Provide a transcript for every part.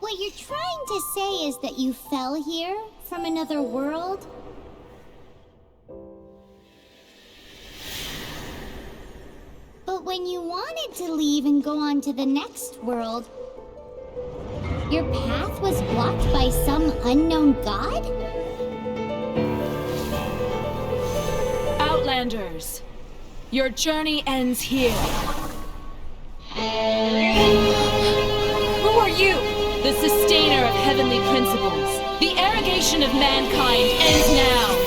What you're trying to say is that you fell here from another world? But when you wanted to leave and go on to the next world, your path was blocked by some unknown god? Outlanders, your journey ends here. Who are you? The sustainer of heavenly principles. The arrogation of mankind ends now.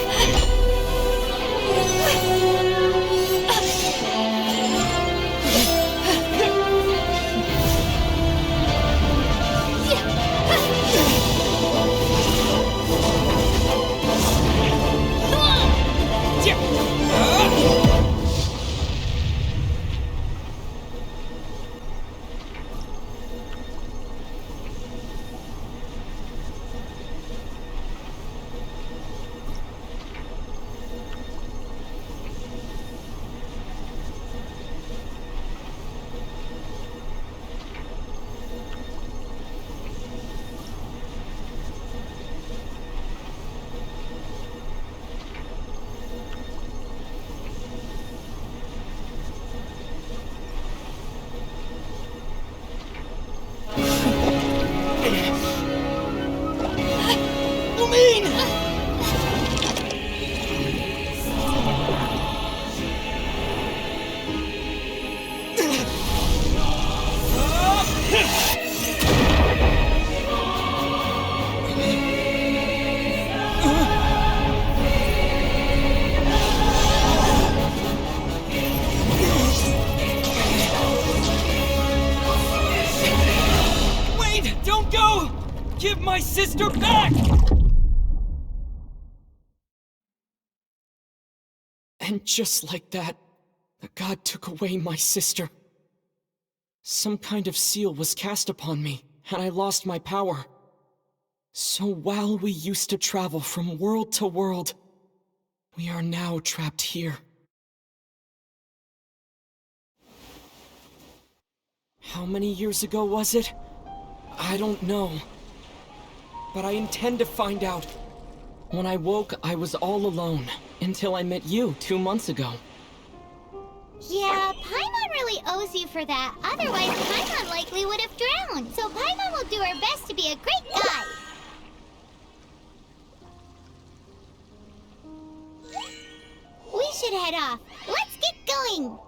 Give my sister back! And just like that, the god took away my sister. Some kind of seal was cast upon me, and I lost my power. So while we used to travel from world to world, we are now trapped here. How many years ago was it? I don't know. But I intend to find out. When I woke, I was all alone, until I met you 2 months ago. Yeah, Paimon really owes you for that. Otherwise, Paimon likely would have drowned. So Paimon will do her best to be a great guide. We should head off. Let's get going!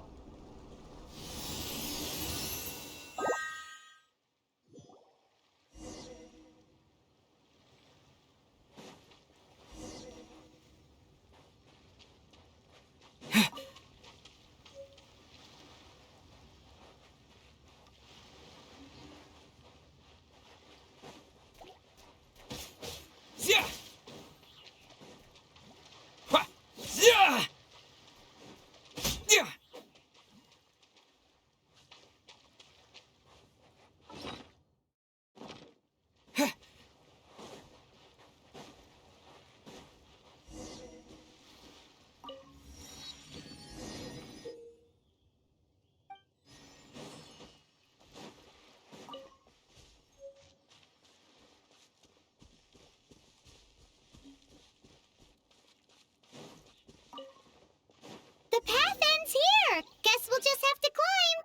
The path ends here! Guess we'll just have to climb!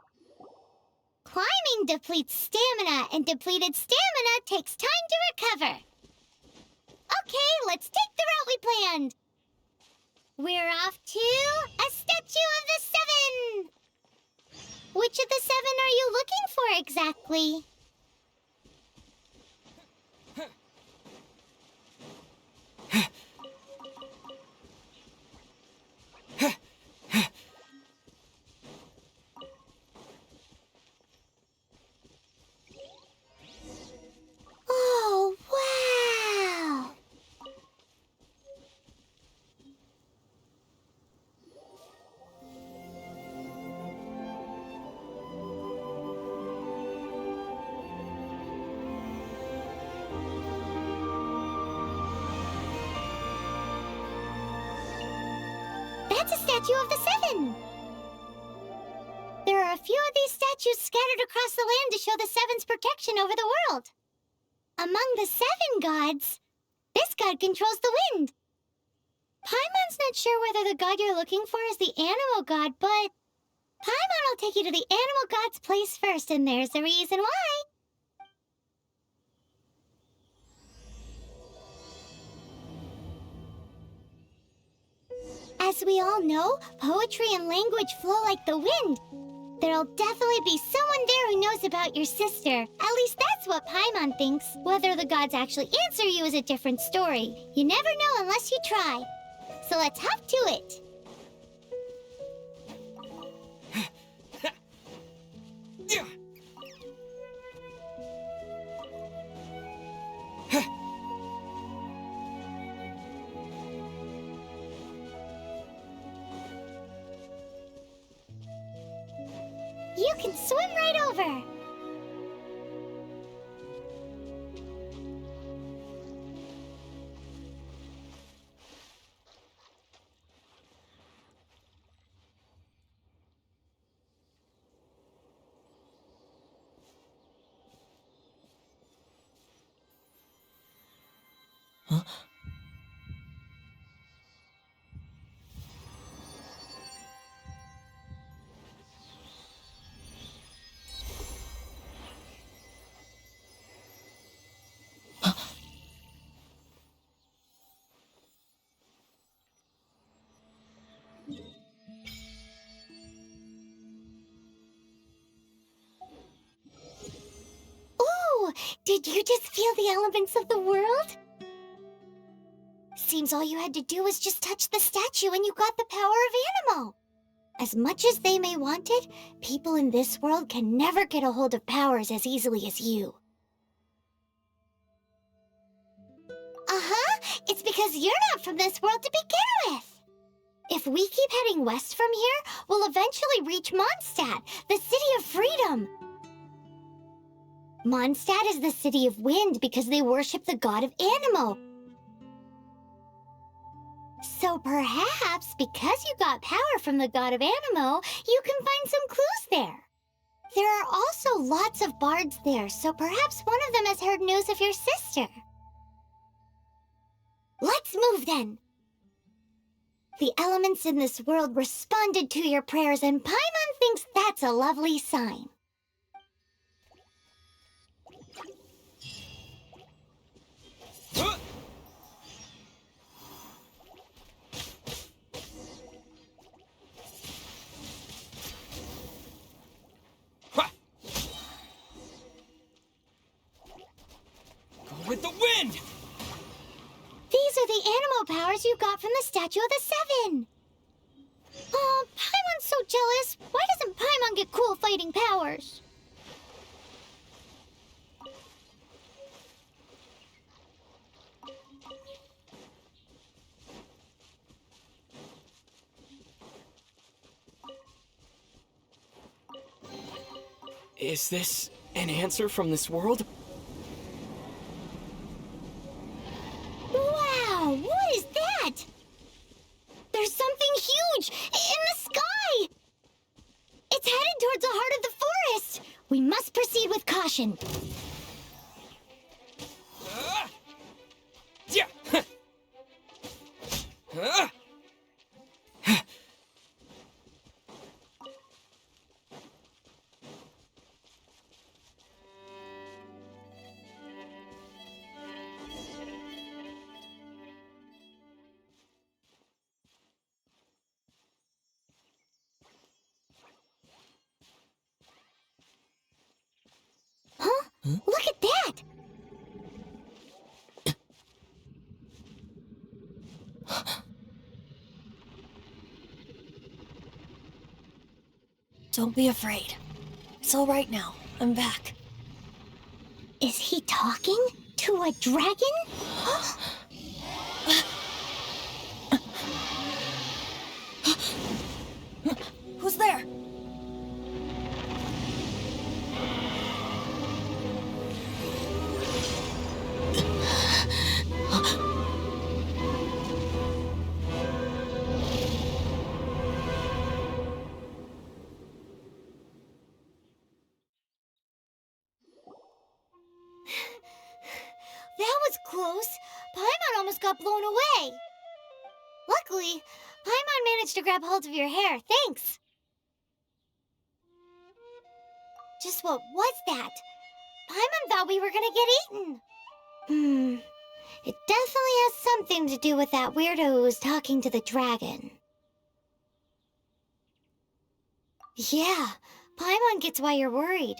Climbing depletes stamina, and depleted stamina takes time to recover. Okay, let's take the route we planned. We're off to a Statue of the Seven! Which of the 7 are you looking for exactly? Oh, wow! That's a Statue of the Seven! There are a few of these statues scattered across the land to show the Seven's protection over the world. Among the 7 gods, this god controls the wind. Paimon's not sure whether the god you're looking for is the animal god, but Paimon will take you to the animal god's place first, and there's the reason why. As we all know, poetry and language flow like the wind. There'll definitely be someone there who knows about your sister. At least that's what Paimon thinks. Whether the gods actually answer you is a different story. You never know unless you try. So let's hop to it. You can swim right over. Huh? Ooh, did you just feel the elements of the world? Seems all you had to do was just touch the statue and you got the power of animal. As much as they may want it, people in this world can never get a hold of powers as easily as you. It's because you're not from this world to begin with. If we keep heading west from here, we'll eventually reach Mondstadt, the city of freedom. Mondstadt is the city of wind because they worship the god of Anemo. So perhaps, because you got power from the god of Anemo, you can find some clues there. There are also lots of bards there, so perhaps one of them has heard news of your sister. Let's move then. The elements in this world responded to your prayers, and Paimon thinks that's a lovely sign. Go with the wind! These are the animal powers you got from the Statue of the 7. Oh, Paimon's so jealous. Why doesn't Paimon get cool fighting powers? Is this an answer from this world? Wow, what is that? There's something huge in the sky! It's headed towards the heart of the forest! We must proceed with caution. Huh? Look at that! Don't be afraid. It's all right now. I'm back. Is he talking to a dragon? Who's there? almost got blown away. Luckily, Paimon managed to grab hold of your hair. Thanks. Just what was that? Paimon thought we were gonna get eaten. It definitely has something to do with that weirdo who was talking to the dragon. Yeah, Paimon gets why you're worried.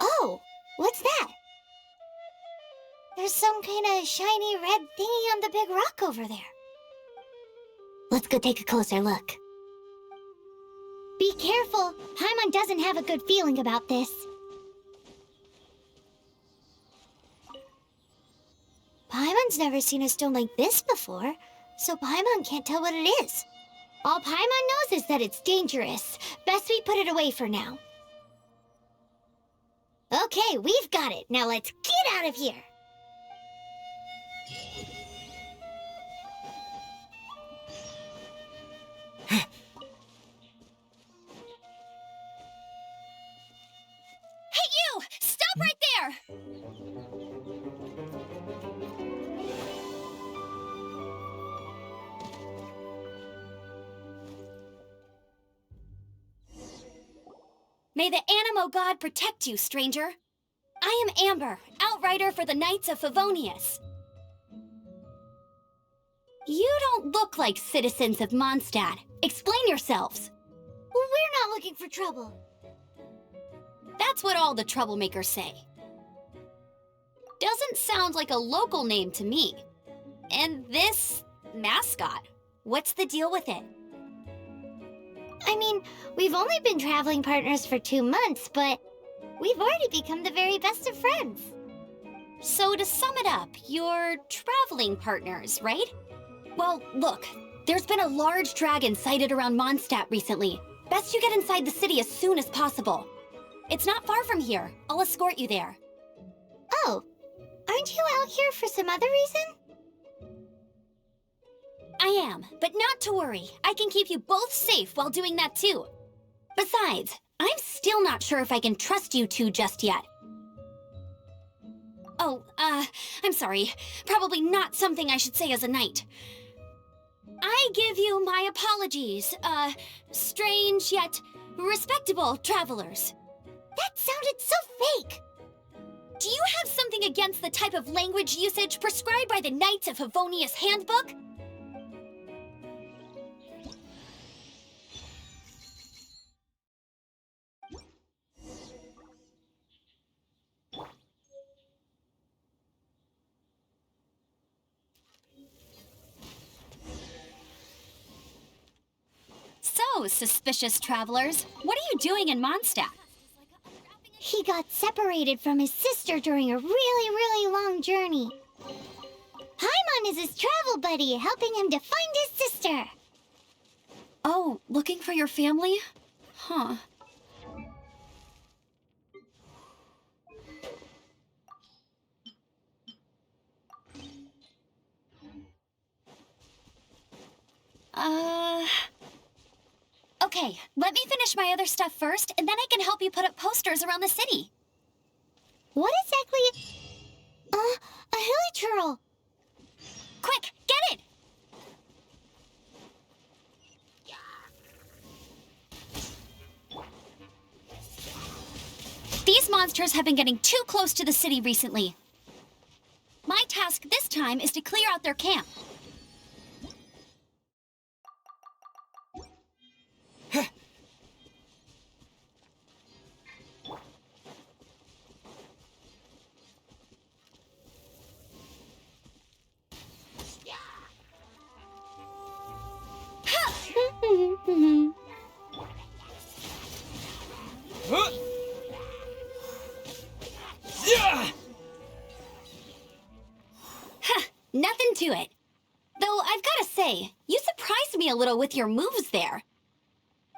Oh, what's that? There's some kind of shiny red thingy on the big rock over there. Let's go take a closer look. Be careful. Paimon doesn't have a good feeling about this. Paimon's never seen a stone like this before, so Paimon can't tell what it is. All Paimon knows is that it's dangerous. Best we put it away for now. Okay, we've got it. Now let's get out of here. Hey, you! Stop right there! May the Animo God protect you, stranger. I am Amber, outrider for the Knights of Favonius. You don't look like citizens of Mondstadt. Explain yourselves. Well, we're not looking for trouble. That's what all the troublemakers say. Doesn't sound like a local name to me. And this mascot, what's the deal with it? I mean, we've only been traveling partners for 2 months, but we've already become the very best of friends. So to sum it up, you're traveling partners, right? Well, look, there's been a large dragon sighted around Mondstadt recently. Best you get inside the city as soon as possible. It's not far from here. I'll escort you there. Oh, aren't you out here for some other reason? I am, but not to worry. I can keep you both safe while doing that too. Besides, I'm still not sure if I can trust you two just yet. Oh, I'm sorry. Probably not something I should say as a knight. I give you my apologies, strange yet respectable travelers. That sounded so fake. Do you have something against the type of language usage prescribed by the Knights of Favonius Handbook? So, suspicious travelers, what are you doing in Mondstadt? He got separated from his sister during a really long journey. Paimon is his travel buddy, helping him to find his sister. Oh, looking for your family? Huh. Okay, let me finish my other stuff first, and then I can help you put up posters around the city. What exactly? A hilichurl. Quick, get it! These monsters have been getting too close to the city recently. My task this time is to clear out their camp. Nothing to it. Though I've gotta say, you surprised me a little with your moves there.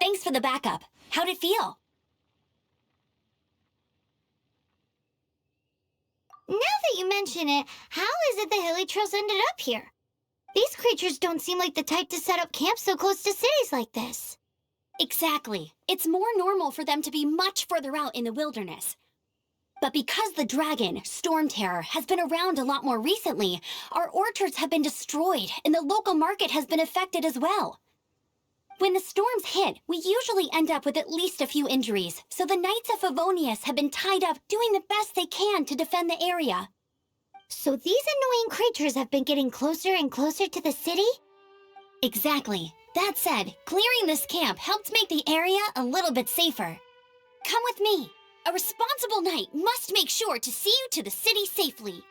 Thanks for the backup. How'd it feel? Now that you mention it, how is it the hilichurls ended up here? These creatures don't seem like the type to set up camp so close to cities like this. Exactly. It's more normal for them to be much further out in the wilderness. But because the dragon, Storm Terror, has been around a lot more recently, our orchards have been destroyed and the local market has been affected as well. When the storms hit, we usually end up with at least a few injuries, so the Knights of Favonius have been tied up doing the best they can to defend the area. So these annoying creatures have been getting closer and closer to the city? Exactly. That said, clearing this camp helped make the area a little bit safer. Come with me. A responsible knight must make sure to see you to the city safely.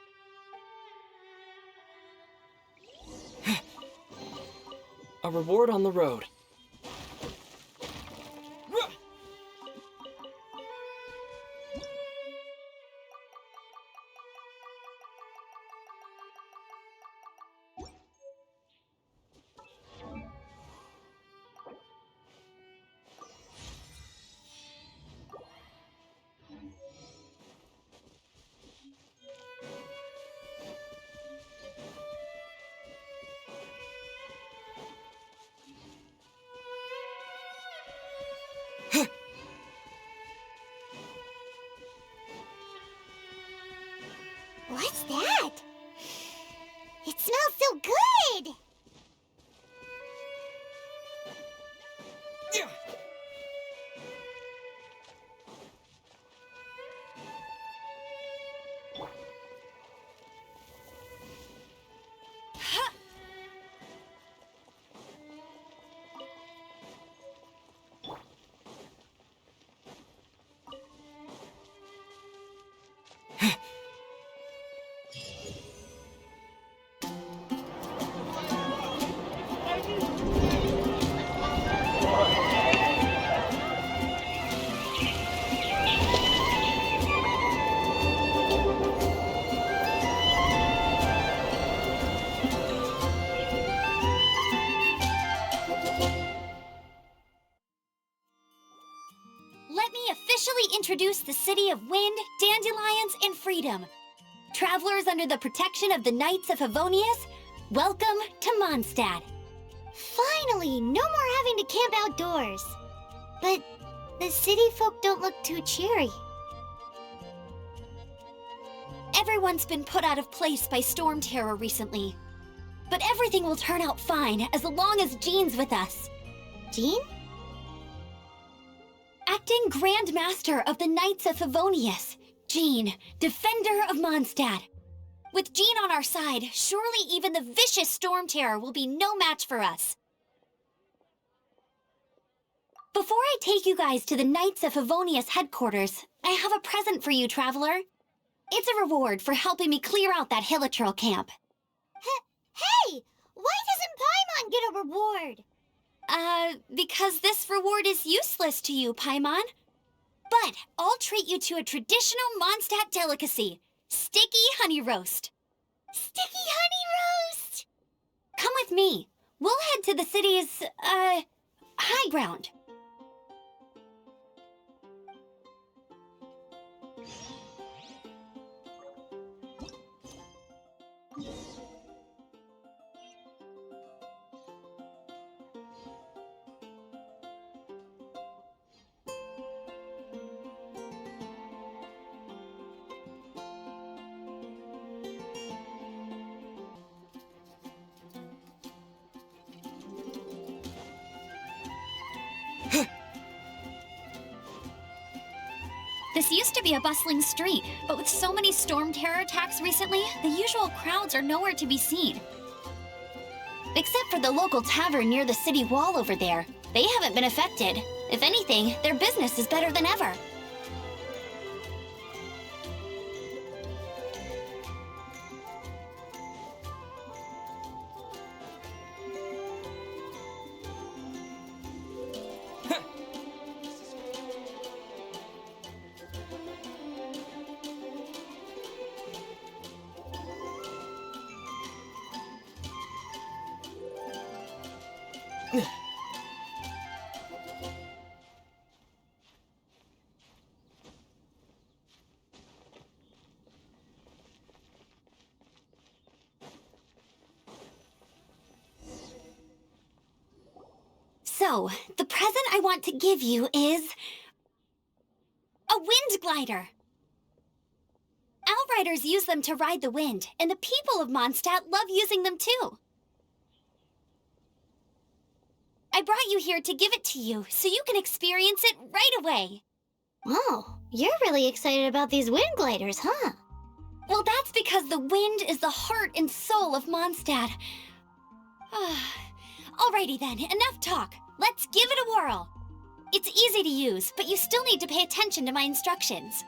A reward on the road. What's that? It smells so good! Let me officially introduce the city of wind, dandelions, and freedom. Travelers under the protection of the Knights of Favonius, welcome to Mondstadt. Finally, no more having to camp outdoors. But the city folk don't look too cheery. Everyone's been put out of place by Storm Terror recently. But everything will turn out fine as long as Jean's with us. Jean? Acting Grand Master of the Knights of Favonius, Jean, Defender of Mondstadt. With Jean on our side, surely even the vicious Storm Terror will be no match for us. Before I take you guys to the Knights of Favonius headquarters, I have a present for you, Traveler. It's a reward for helping me clear out that Hilitril camp. Hey! Why doesn't Paimon get a reward? Because this reward is useless to you, Paimon. But I'll treat you to a traditional Mondstadt delicacy, sticky honey roast. Sticky honey roast! Come with me. We'll head to the city's, high ground. This used to be a bustling street, but with so many Storm Terror attacks recently, the usual crowds are nowhere to be seen. Except for the local tavern near the city wall over there. They haven't been affected. If anything, their business is better than ever. So, the present I want to give you is a wind glider. Outriders use them to ride the wind, and the people of Mondstadt love using them too. I brought you here to give it to you, so you can experience it right away. Oh, you're really excited about these wind gliders, huh? Well, that's because the wind is the heart and soul of Mondstadt. Alrighty then, enough talk. Let's give it a whirl. It's easy to use, but you still need to pay attention to my instructions.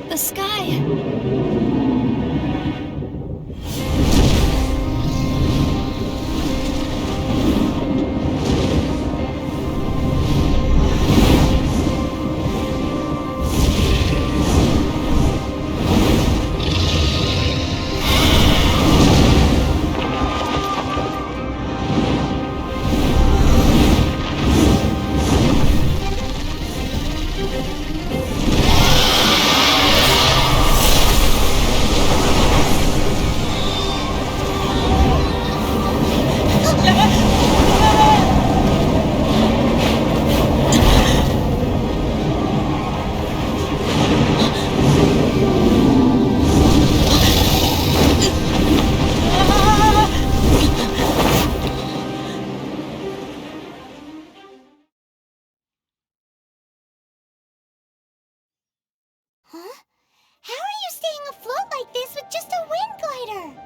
The sky. Huh? How are you staying afloat like this with just a wind glider?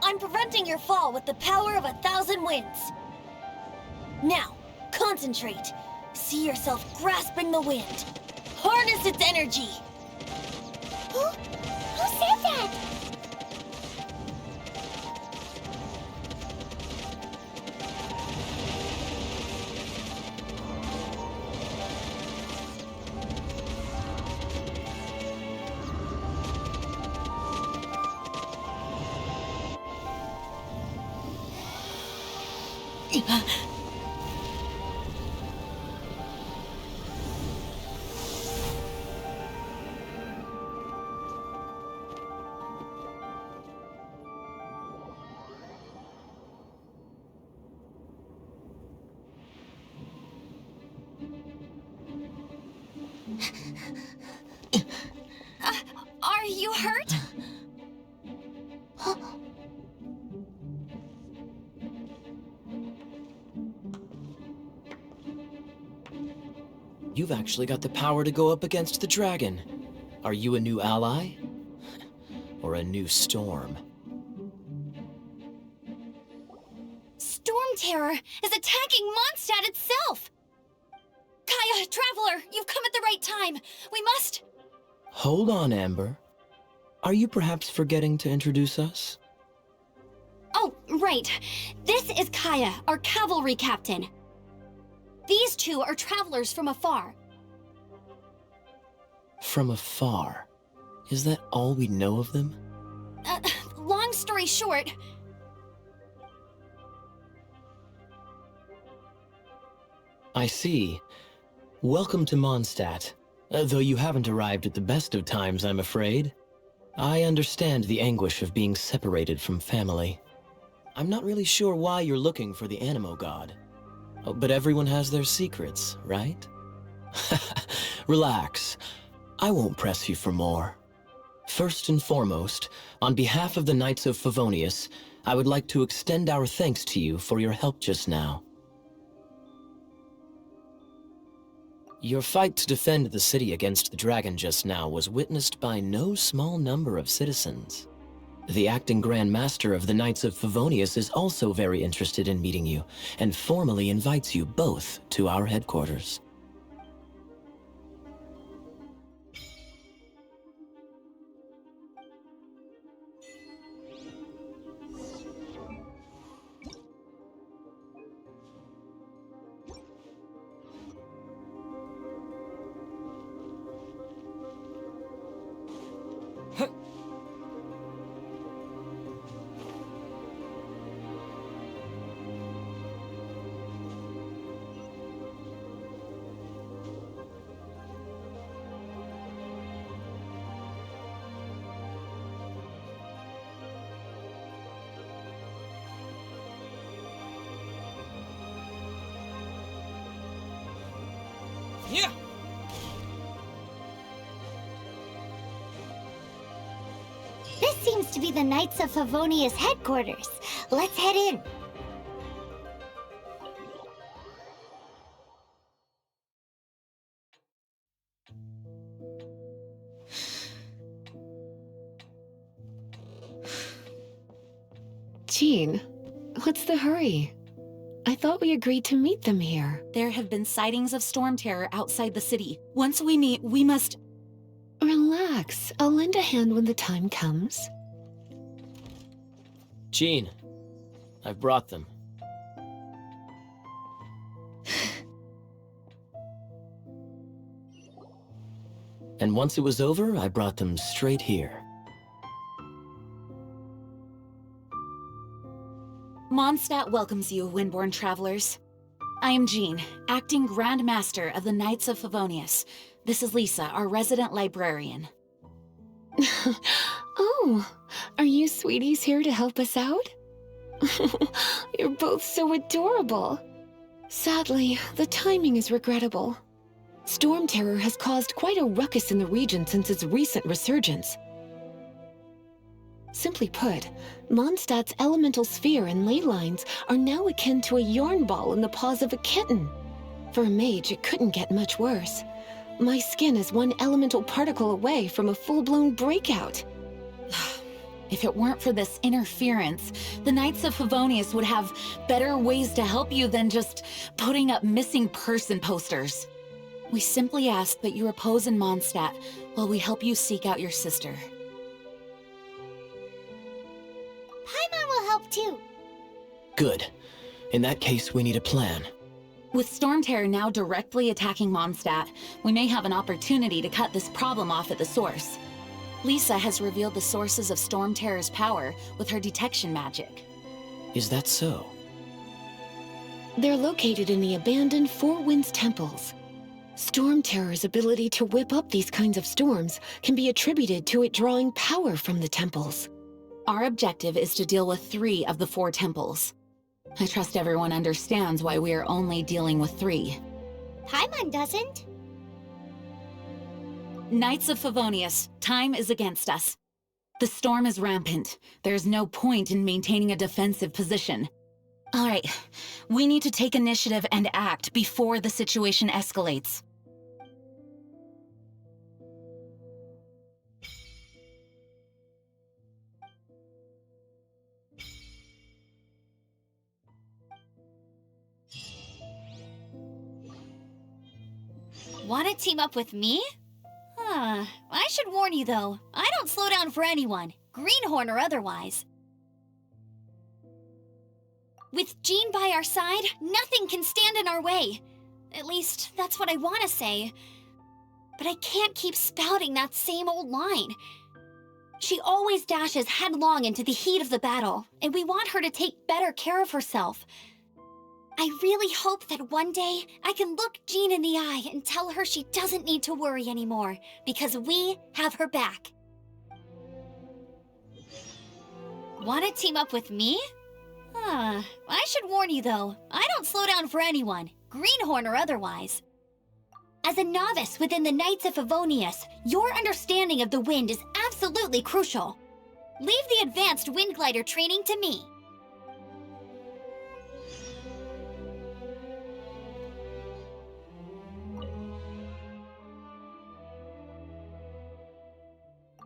I'm preventing your fall with the power of 1,000 winds. Now, concentrate. See yourself grasping the wind. Harness its energy. Who said that? Are you hurt? You've actually got the power to go up against the dragon. Are you a new ally? Or a new storm? Storm Terror is attacking Mondstadt itself! Kaya, Traveler, you've come at the right time. We must... Hold on, Amber. Are you perhaps forgetting to introduce us? Oh, right. This is Kaya, our cavalry captain. These two are travelers from afar. From afar? Is that all we know of them? Long story short... I see. Welcome to Mondstadt. Though you haven't arrived at the best of times, I'm afraid. I understand the anguish of being separated from family. I'm not really sure why you're looking for the Animo God. Oh, but everyone has their secrets, right? Relax. I won't press you for more. First and foremost, on behalf of the Knights of Favonius, I would like to extend our thanks to you for your help just now. Your fight to defend the city against the dragon just now was witnessed by no small number of citizens. The acting Grand Master of the Knights of Favonius is also very interested in meeting you, and formally invites you both to our headquarters. Yeah. This seems to be the Knights of Favonia's headquarters. Let's head in. Jean, what's the hurry? I thought we agreed to meet them here. There have been sightings of storm terror outside the city. Once we meet, we must... Relax. I'll lend a hand when the time comes. Jean, I've brought them. And once it was over, I brought them straight here. Mondstadt welcomes you, Windborn travelers. I am Jean, acting Grand Master of the Knights of Favonius. This is Lisa, our resident librarian. Oh, are you sweeties here to help us out? You're both so adorable. Sadly, the timing is regrettable. Storm terror has caused quite a ruckus in the region since its recent resurgence. Simply put, Mondstadt's elemental sphere and ley lines are now akin to a yarn ball in the paws of a kitten. For a mage, it couldn't get much worse. My skin is one elemental particle away from a full-blown breakout. If it weren't for this interference, the Knights of Favonius would have better ways to help you than just putting up missing person posters. We simply ask that you repose in Mondstadt while we help you seek out your sister. Paimon will help too. Good. In that case, we need a plan. With Storm Terror now directly attacking Mondstadt, we may have an opportunity to cut this problem off at the source. Lisa has revealed the sources of Storm Terror's power with her detection magic. Is that so? They're located in the abandoned Four Winds temples. Storm Terror's ability to whip up these kinds of storms can be attributed to it drawing power from the temples. Our objective is to deal with 3 of the 4 temples. I trust everyone understands why we are only dealing with 3. Paimon doesn't. Knights of Favonius, time is against us. The storm is rampant. There's no point in maintaining a defensive position. All right, we need to take initiative and act before the situation escalates. Want to team up with me? I should warn you though, I don't slow down for anyone, greenhorn or otherwise. With Jean by our side, nothing can stand in our way. At least, that's what I want to say. But I can't keep spouting that same old line. She always dashes headlong into the heat of the battle, and we want her to take better care of herself. I really hope that one day I can look Jean in the eye and tell her she doesn't need to worry anymore, because we have her back. Want to team up with me? I should warn you though, I don't slow down for anyone, greenhorn or otherwise. As a novice within the Knights of Favonius, your understanding of the wind is absolutely crucial. Leave the advanced wind glider training to me.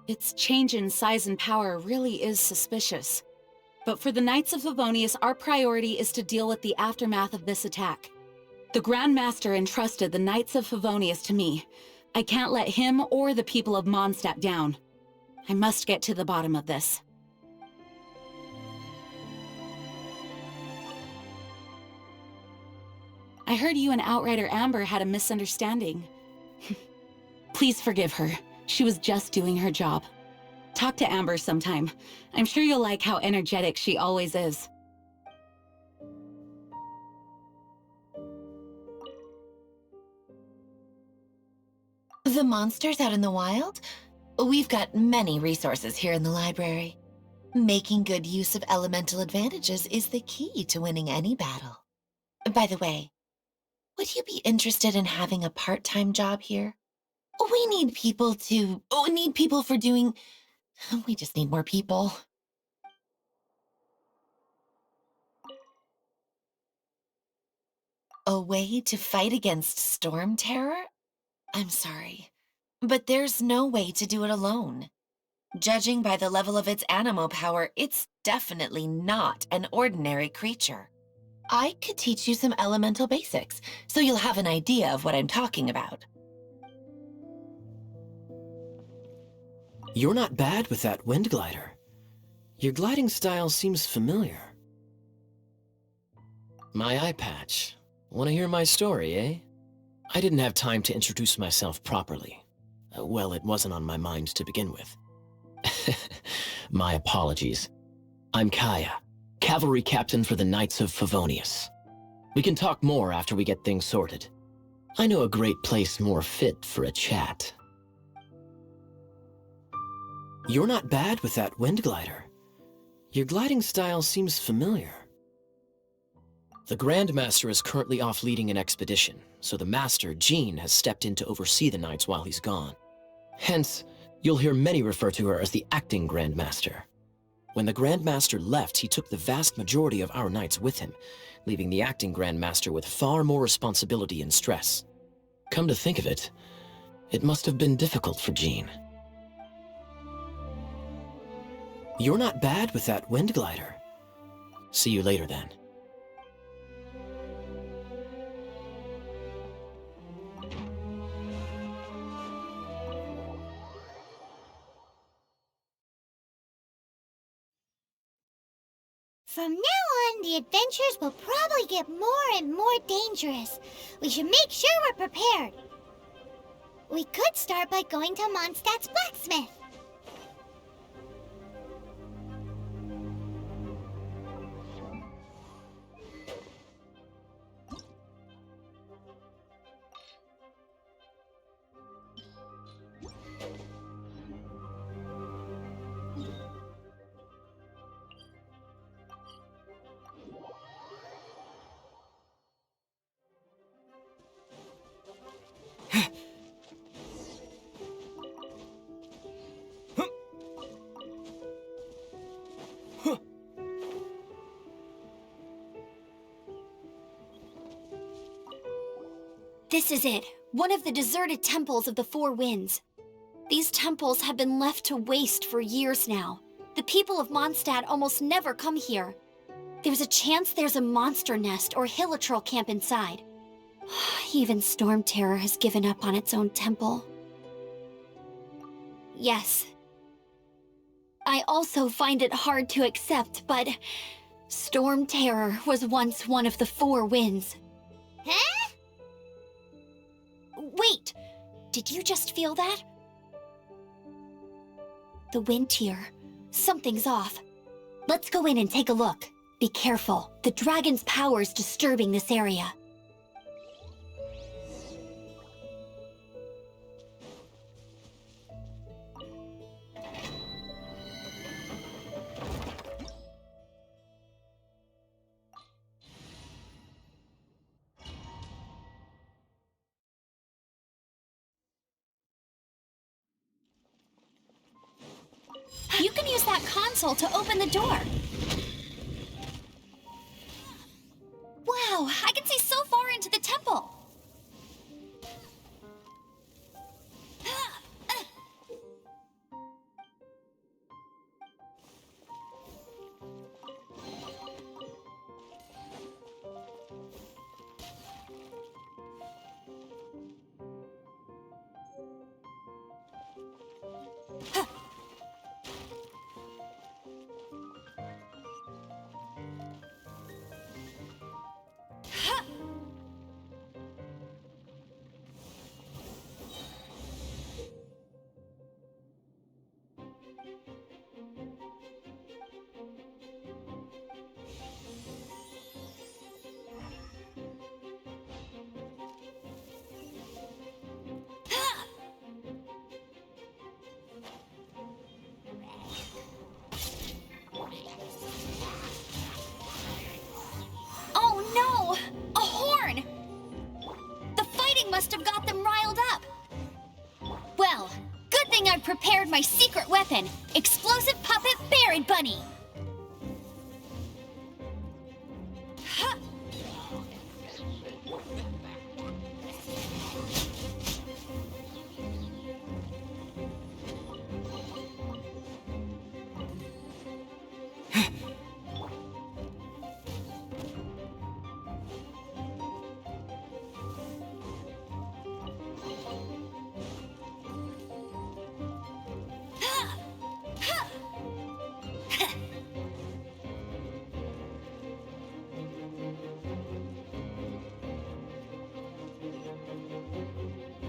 Its change in size and power really is suspicious. But for the Knights of Favonius, our priority is to deal with the aftermath of this attack. The Grand Master entrusted the Knights of Favonius to me. I can't let him or the people of Mondstadt down. I must get to the bottom of this. I heard you and Outrider Amber had a misunderstanding. Please forgive her. She was just doing her job. Talk to Amber sometime. I'm sure you'll like how energetic she always is. The monsters out in the wild? We've got many resources here in the library. Making good use of elemental advantages is the key to winning any battle. By the way, Would you be interested in having a part-time job here? We need people to... We need people for doing... We just need more people. A way to fight against storm terror? I'm sorry, but there's no way to do it alone. Judging by the level of its animo power, it's definitely not an ordinary creature. I could teach you some elemental basics, so you'll have an idea of what I'm talking about. You're not bad with that wind glider. Your gliding style seems familiar. My eye patch. Want to hear my story, eh? I didn't have time to introduce myself properly. Well, it wasn't on my mind to begin with. My apologies. I'm Kaya, cavalry captain for the Knights of Favonius. We can talk more after we get things sorted. I know a great place more fit for a chat. You're not bad with that wind glider. Your gliding style seems familiar. The Grand Master is currently off leading an expedition, so the Master, Jean, has stepped in to oversee the Knights while he's gone. Hence, you'll hear many refer to her as the acting Grand Master. When the Grand Master left, he took the vast majority of our Knights with him, leaving the acting Grand Master with far more responsibility and stress. Come to think of it, it must have been difficult for Jean. You're not bad with that wind glider. See you later then. From now on, the adventures will probably get more and more dangerous. We should make sure we're prepared. We could start by going to Mondstadt's blacksmith. This is it, one of the deserted temples of the Four Winds. These temples have been left to waste for years now. The people of Mondstadt almost never come here. There's a chance there's a monster nest or hilichurl camp inside. Even Storm Terror has given up on its own temple. Yes. I also find it hard to accept, but Storm Terror was once one of the Four Winds. Huh? Wait! Did you just feel that? The wind here. Something's off. Let's go in and take a look. Be careful. The dragon's power is disturbing this area. You can use that console to open the door. Wow, I can see so far into the temple. my secret weapon, Explosive Puppet Buried Bunny! Huh.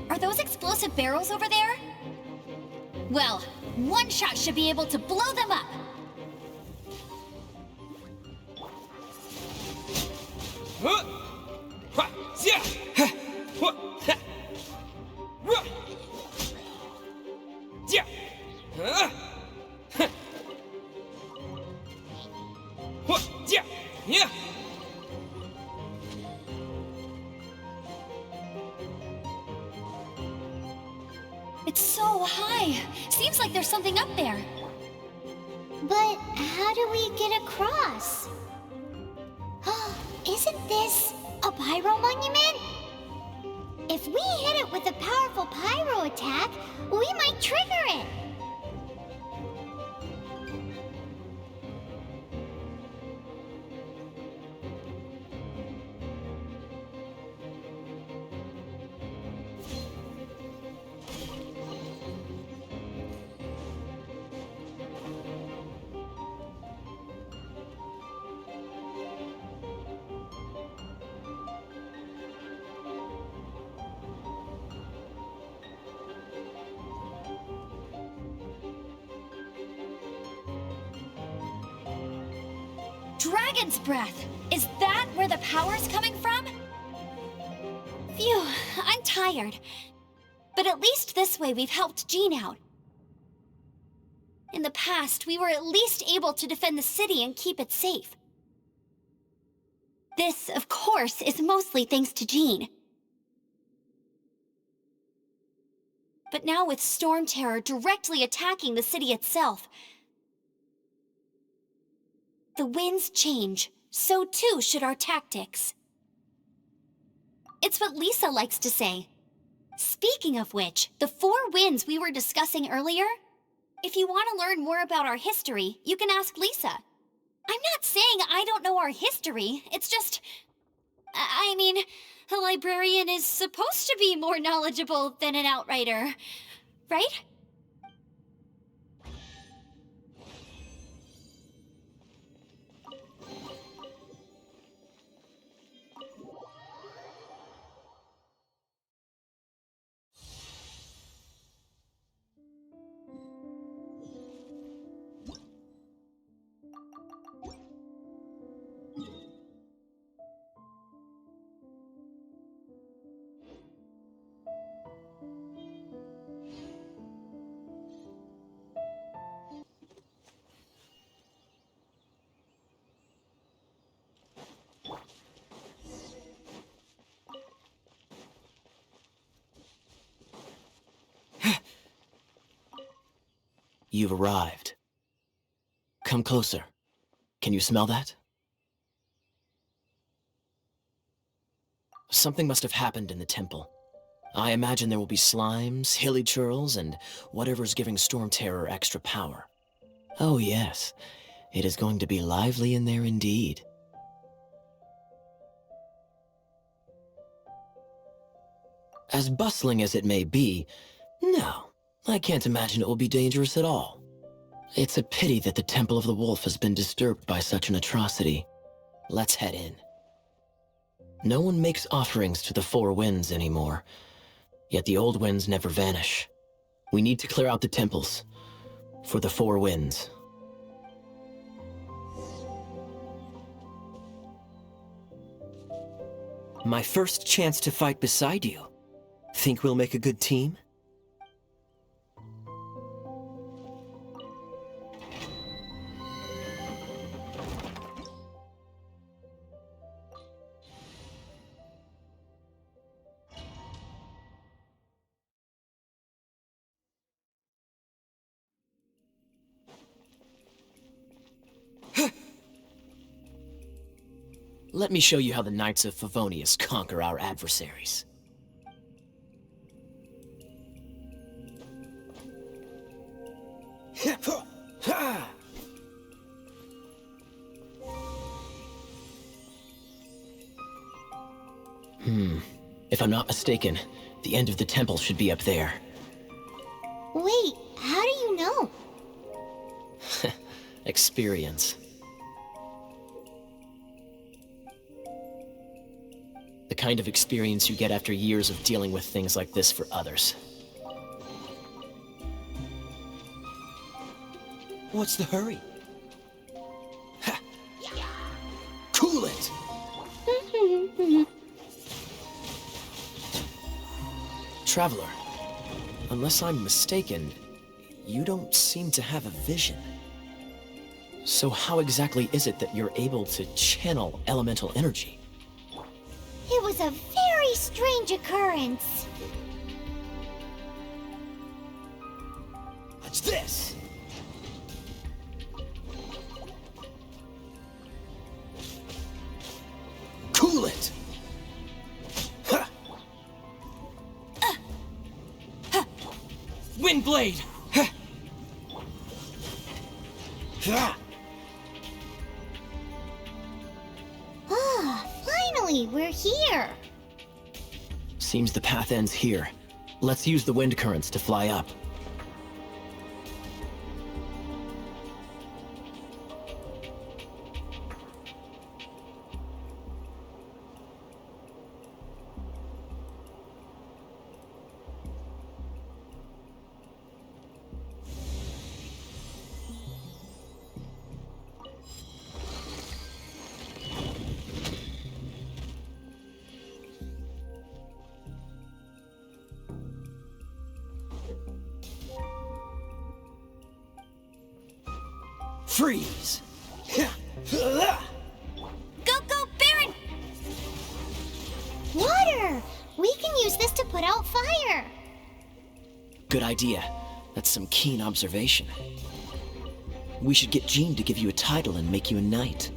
Are those explosive barrels over there? Well, one shot should be able to blow them up. It's so high. Seems like there's something up there. But how do we get across? Isn't this a pyro monument? If we hit it with a powerful pyro attack, we might trigger it. Dragon's breath! Is that where the power's coming from? Phew, I'm tired. But at least this way we've helped Jean out. In the past, we were at least able to defend the city and keep it safe. This, of course, is mostly thanks to Jean. But now with Storm Terror directly attacking the city itself, the winds change, so too should our tactics. It's what Lisa likes to say. Speaking of which, the 4 winds we were discussing earlier, if you want to learn more about our history, you can ask Lisa. I'm not saying I don't know our history, it's just... I mean, a librarian is supposed to be more knowledgeable than an outrider, right? You've arrived. Come closer. Can you smell that? Something must have happened in the temple. I imagine there will be slimes, hilly churls, and whatever's giving Storm Terror extra power. Oh yes, it is going to be lively in there indeed. As bustling as it may be, no, I can't imagine it will be dangerous at all. It's a pity that the Temple of the Wolf has been disturbed by such an atrocity. Let's head in. No one makes offerings to the 4 winds anymore, yet the old winds never vanish. We need to clear out the temples for the 4 winds. My first chance to fight beside you. Think we'll make a good team? let me show you how the Knights of Favonius conquer our adversaries. If I'm not mistaken, the end of the temple should be up there. Wait, how do you know? Experience. The kind of experience you get after years of dealing with things like this for others. What's the hurry? Ha! Cool it! Traveler, unless I'm mistaken, you don't seem to have a vision. So how exactly is it that you're able to channel elemental energy? It was a very strange occurrence. What's this? Cool it! Ha! Windblade! Ha! Ah, finally, we're here. Seems the path ends here. Let's use the wind currents to fly up. Freeze! Go, go, Baron! Water! We can use this to put out fire. Good idea. That's some keen observation. We should get Jean to give you a title and make you a knight.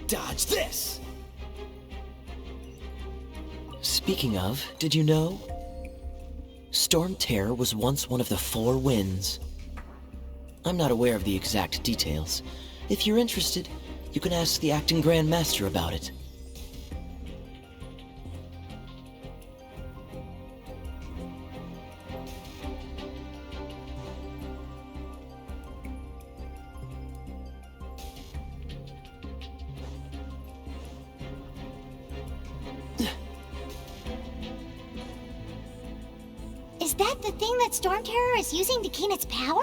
Dodge this! Speaking of, did you know? Storm Terror was once one of the four winds. I'm not aware of the exact details. If you're interested, you can ask the acting Grand Master about it. Is that the thing that Storm Terror is using to gain its power?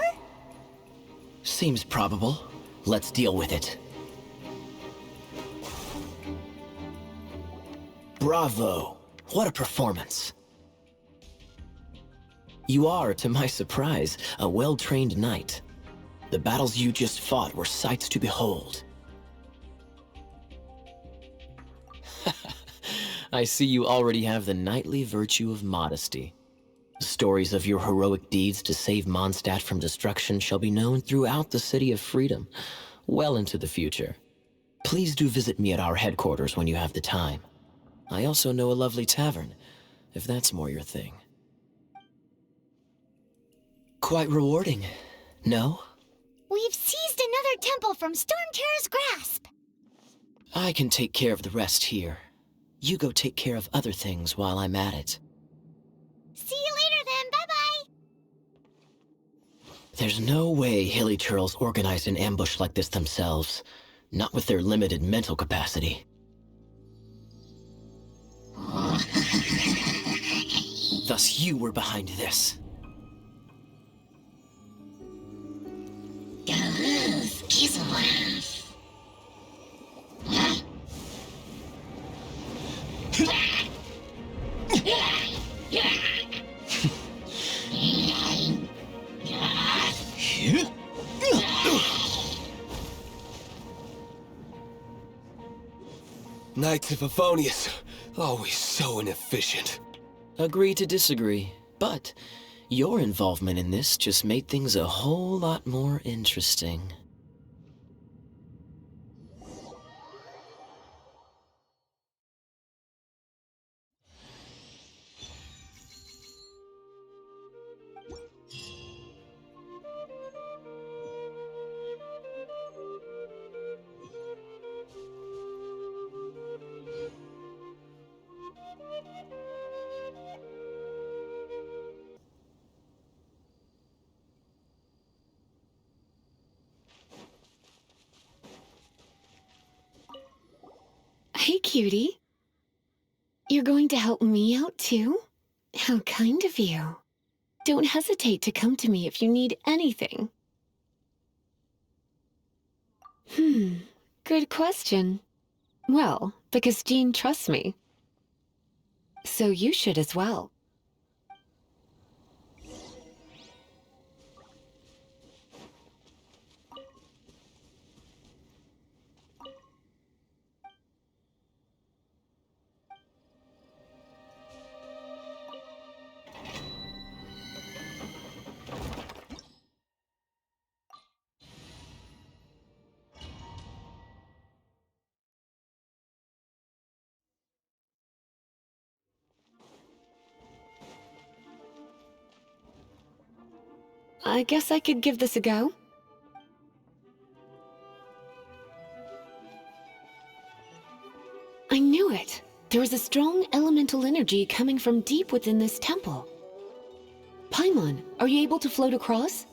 Seems probable. Let's deal with it. Bravo! What a performance! You are, to my surprise, a well-trained knight. The battles you just fought were sights to behold. I see you already have the knightly virtue of modesty. Stories of your heroic deeds to save Mondstadt from destruction shall be known throughout the City of Freedom, well into the future. Please do visit me at our headquarters when you have the time. I also know a lovely tavern, if that's more your thing. Quite rewarding, no? We've seized another temple from Storm Terror's grasp. I can take care of the rest here. You go take care of other things while I'm at it. See you later then, bye-bye. There's no way Hilly Churls organized an ambush like this themselves. Not with their limited mental capacity. Thus you were behind this. Knights of Favonius, always so inefficient. Agree to disagree, but Your involvement in this just made things a whole lot more interesting. Hey, cutie. You're going to help me out, too? How kind of you. Don't hesitate to come to me if you need anything. Good question. Well, because Jean trusts me. So you should as well. I guess I could give this a go. I knew it. There is a strong elemental energy coming from deep within this temple. Paimon, are you able to float across?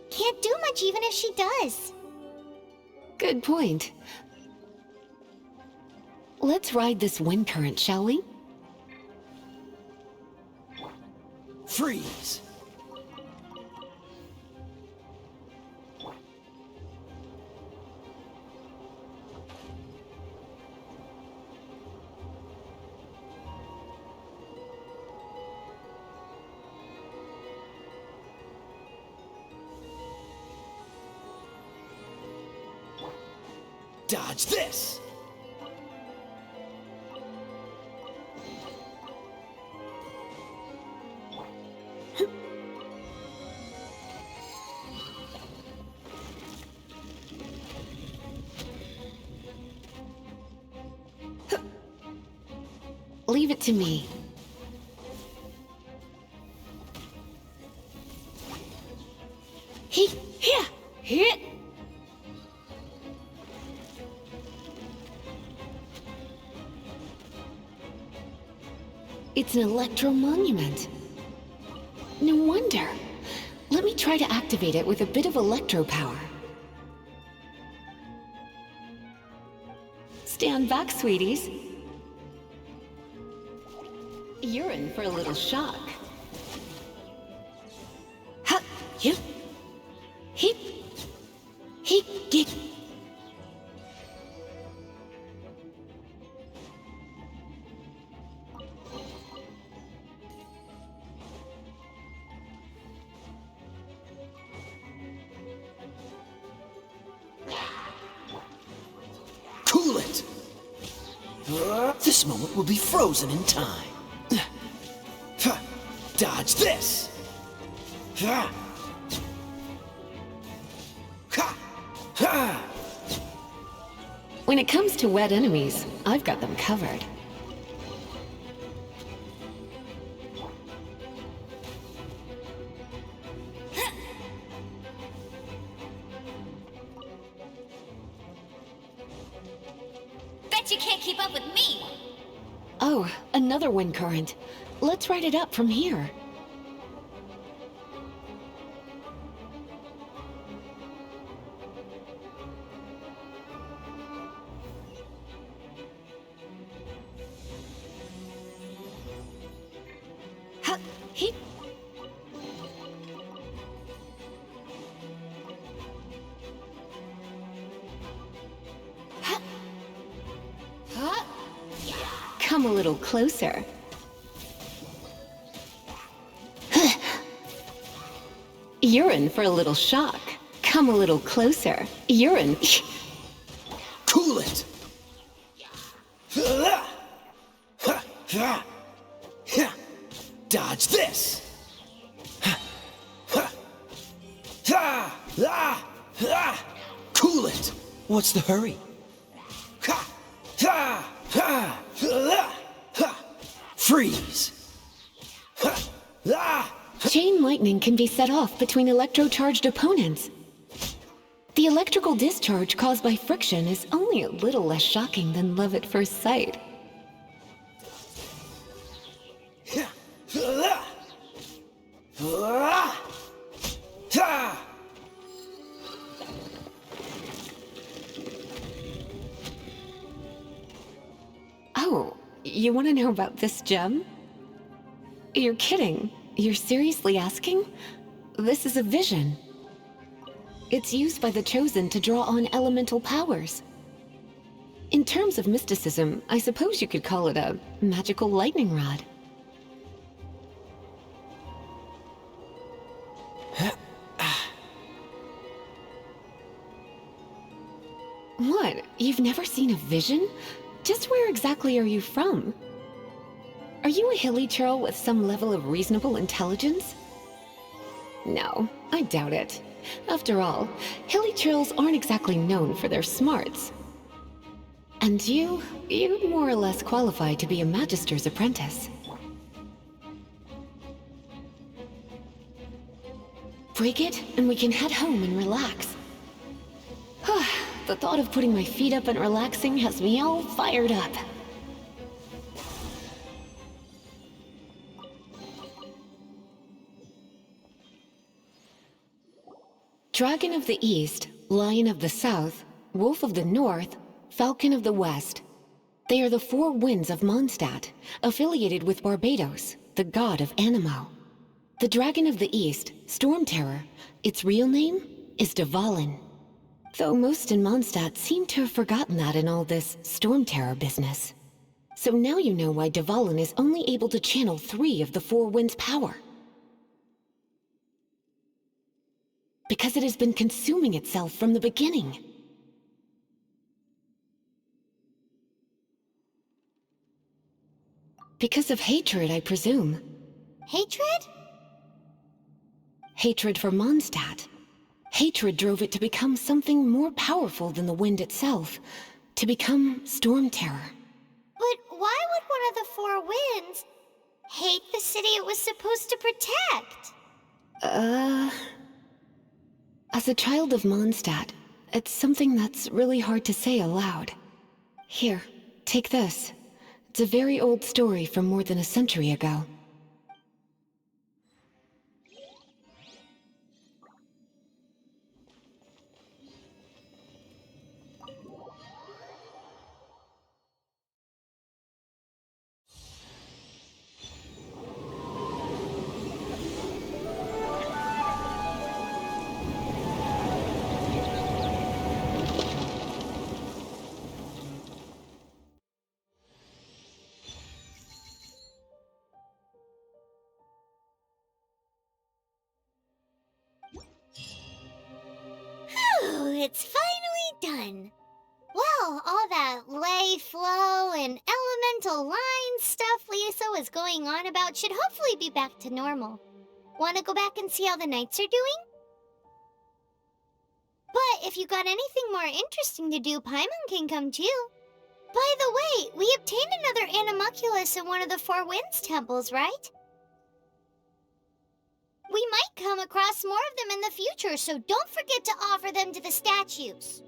Can't do much even if she does. Good point. Let's ride this wind current, shall we? Freeze! Dodge this! Leave it to me. Hit. It's an electro monument. No wonder. Let me try to activate it with a bit of electro power. Stand back, sweeties. You're in for a little shock. Ha! Hip! Hip! Hip! Hip! Cool it! This moment will be frozen in time. Dodge this! When it comes to wet enemies, I've got them covered. Bet you can't keep up with me! Oh, another wind current. Let's ride it up from here. Ha! Hit! Ha! Ha! Come a little closer. You're in for a little shock. Come a little closer. You're in. Cool it! Dodge this! Ah! Ah! Cool it! What's the hurry? Ha! Ha! Ha! Ha! Ha! Freeze! Ha! Ah! Chain lightning can be set off between electrocharged opponents. The electrical discharge caused by friction is only a little less shocking than love at first sight. Oh, you want to know about this gem? You're kidding. You're seriously asking? This is a vision. It's used by the Chosen to draw on elemental powers. In terms of mysticism, I suppose you could call it a magical lightning rod. What? You've never seen a vision? Just where exactly are you from? Are you a hilly churl with some level of reasonable intelligence? No, I doubt it. After all, hilly churls aren't exactly known for their smarts. And you'd more or less qualify to be a magister's apprentice. Break it, and we can head home and relax. The thought of putting my feet up and relaxing has me all fired up. Dragon of the East, Lion of the South, Wolf of the North, Falcon of the West. They are the four winds of Mondstadt, affiliated with Barbados, the god of Anemo. The Dragon of the East, Storm Terror, its real name is Dvalin. Though most in Mondstadt seem to have forgotten that in all this Storm Terror business. So now you know why Dvalin is only able to channel 3 of the four winds' power. Because it has been consuming itself from the beginning. Because of hatred, I presume. Hatred? Hatred for Mondstadt. Hatred drove it to become something more powerful than the wind itself. To become Storm Terror. But why would one of the four winds hate the city it was supposed to protect? As a child of Mondstadt, it's something that's really hard to say aloud. Here, take this. It's a very old story from more than a century ago. Phew, it's finally done. Well, all that lay, flow, and elemental line stuff Lisa was going on about should hopefully be back to normal. Want to go back and see how the knights are doing? But if you got anything more interesting to do, Paimon can come too. By the way, we obtained another animalculus in one of the Four Winds temples, right? We might come across more of them in the future, so don't forget to offer them to the statues.